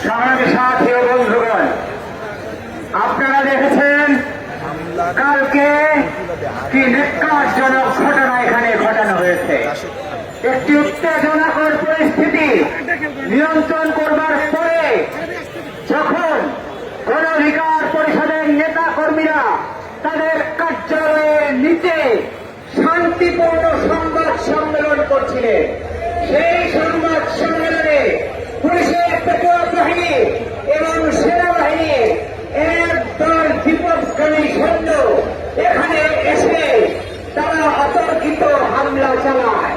সংগ্রামী সাথী ও বন্ধুগণ, আপনারা দেখেছেন কালকে কি নিকাশজনক ঘটনা এখানে ঘটানো হয়েছে। একটি উত্তেজনাকর পরিস্থিতি নিয়ন্ত্রণ করবার পরে যখন গণ অধিকার পরিষদের নেতা কর্মীরা তাদের কার্যালয়ের নিচে শান্তিপূর্ণ সংবাদ সম্মেলন করছিলেন, সেই সংবাদ সম্মেলনে পুলিশের পেটুয়া বাহিনী এবং সেনাবাহিনী একদল বিপদগামী সৈন্য এখানে এসে তারা অতর্কিত হামলা চালায়।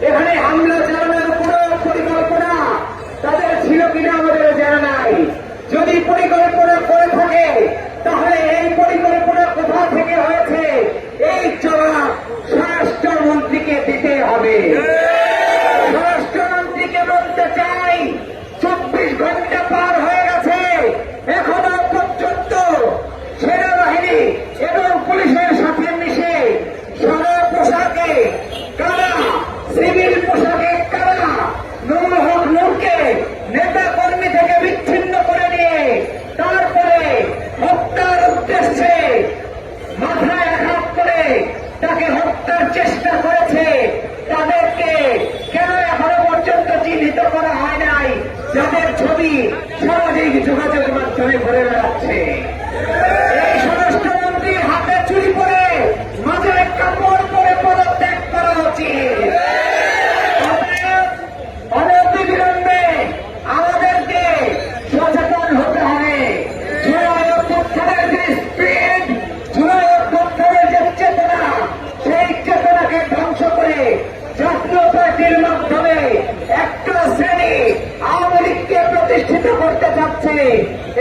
এখানে হামলা চালানোর পুরো পরিকল্পনা তাদের ছিল কিনা আমাদের জানা নাই। যদি পরিকল্পনা করে থাকে তাহলে এই পরিকল্পনা কোথা থেকে হয়েছে এই জবাব স্বরাষ্ট্রমন্ত্রীকে দিতে হবে। স্বরাষ্ট্রমন্ত্রীকে বলতে চাই, 24 ঘন্টা পার হয়ে গেছে, এখনো পর্যন্ত সেনাবাহিনী এবং পুলিশের সাথে মিশে সাদা পোশাকে কারা, সিভিল পোশাকে কারা নুরুল হক নূরকে নেতা কর্মী থেকে বিচ্ছিন্ন করে নিয়ে তারপরে হত্যার উদ্দেশ্যে মাথায় আঘাত করে তাকে হত্যার চেষ্টা করেছে, তাদেরকে কেন এখনো পর্যন্ত চিহ্নিত করা হয় নাই, যাদের ছবি সামাজিক যোগাযোগ মাধ্যমে ঘুরে বেড়াচ্ছে। এই স্বরাষ্ট্রমন্ত্রীর হাতে চুরি করে মাথায় কাপড় পরে পদত্যাগ করা উচিত। অনতিবিলম্বে আমাদেরকে সচেতন হতে হবে। জুলাই অভ্যুত্থানের যে স্পিড, জুলাই অভ্যুত্থানের যে চেতনা, সেই চেতনাকে ধ্বংস করে জাতীয় পার্টির মাধ্যমে একটা শ্রেণী আওয়ামী লীগকে প্রতিষ্ঠিত করতে চাচ্ছে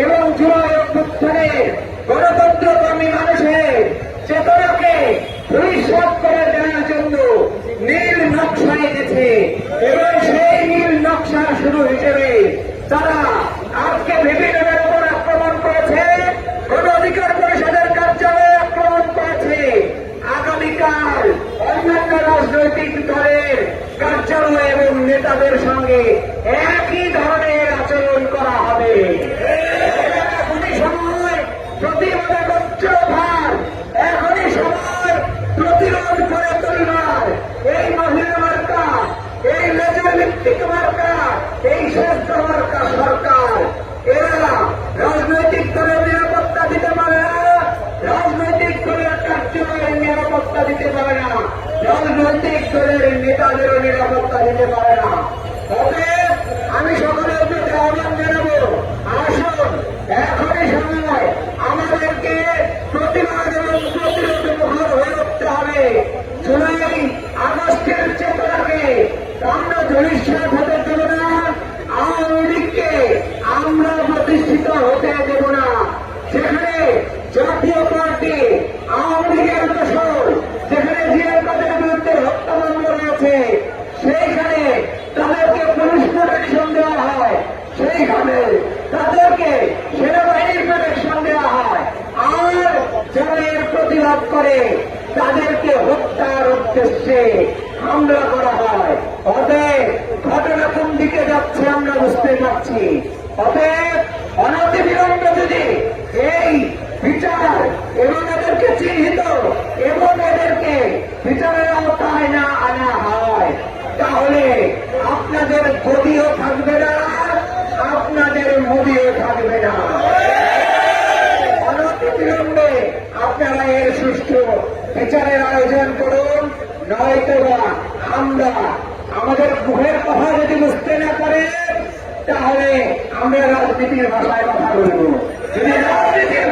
এবং জুলাই অভ্যুত্থানের গণতন্ত্রকামী মানুষের চেতনাকে পরিষ্কার করে দেওয়ার জন্য নীল নকশা এনেছে এবং সেই নীল নকশা শুরু হিসেবে তারা আজকে বিভিন্নের উপর আক্রমণ করেছে, গণ অধিকার পরিষদের কার্যালয়ে আক্রমণ করেছে। আগামীকাল অন্যান্য রাজনৈতিক দলের কার্যালয় এবং নেতাদের সঙ্গে একই ধরনের আচরণ করা হবে। এখনই সময় প্রতিবাদে ভার, এখনই সময় প্রতিরোধ করে তোলবার। এই মহিলা মার্কা, এই লেজুর ভিত্তিক মার্কা, এই শ্রেষ্ঠ মার্কা সরকার, এরা রাজনৈতিক দলের নিরাপত্তা দিতে পারে না, রাজনৈতিক দলের কার্যালয়ের নিরাপত্তা দিতে পারে না, রাজনৈতিক দলের নেতাদেরও নিরাপত্তা দিতে পারে না। তবে আমি সকলের প্রতি আহ্বান জানাবো, আসুন এখনই সময় আমাদেরকে প্রতিবাদ এবং প্রতিরোধ মুখর হয়ে উঠতে হবে। জুলাই আগস্টের চেতনাকে আমরা ধূলিসাৎ হতে দেব না, আওয়ামী লীগকে আমরা প্রতিষ্ঠিত হতে দেব না। সেখানে জাতীয় পার্টি আওয়ামী লীগের দোষর, যেখানে জিয়ার কাদের বিরুদ্ধে হত্যা মামলা রয়েছে, সেইখানে তাদেরকে পুলিশ প্রোটেকশন দেওয়া হয়, সেইখানে তাদেরকে সেনাবাহিনীর প্রোটেকশন দেওয়া হয়, আর যারা এর প্রতিবাদ করে তাদেরকে হত্যার উদ্দেশ্যে হামলা করা হয়। অতএব ঘটনা কোন দিকে যাচ্ছে আমরা বুঝতে পারছি। অতএব অনতিবিলম্বে যদি এই বিচার এবং এদেরকে চিহ্নিত এবং এদেরকে বিচারের আওতায় না আনা হয়, তাহলে আপনাদের গদিও থাকবে না, আপনাদের মোদিও থাকবে না। অনতিবিলম্বে আপনারা এর সুষ্ঠু বিচারের আয়োজন করুন, নয়তো আমরা আমাদের মুখের কথা যদি বুঝতে না পারে তাহলে আমরা রাজনীতির ভাষায় কথা বলবো। যদি রাজনীতির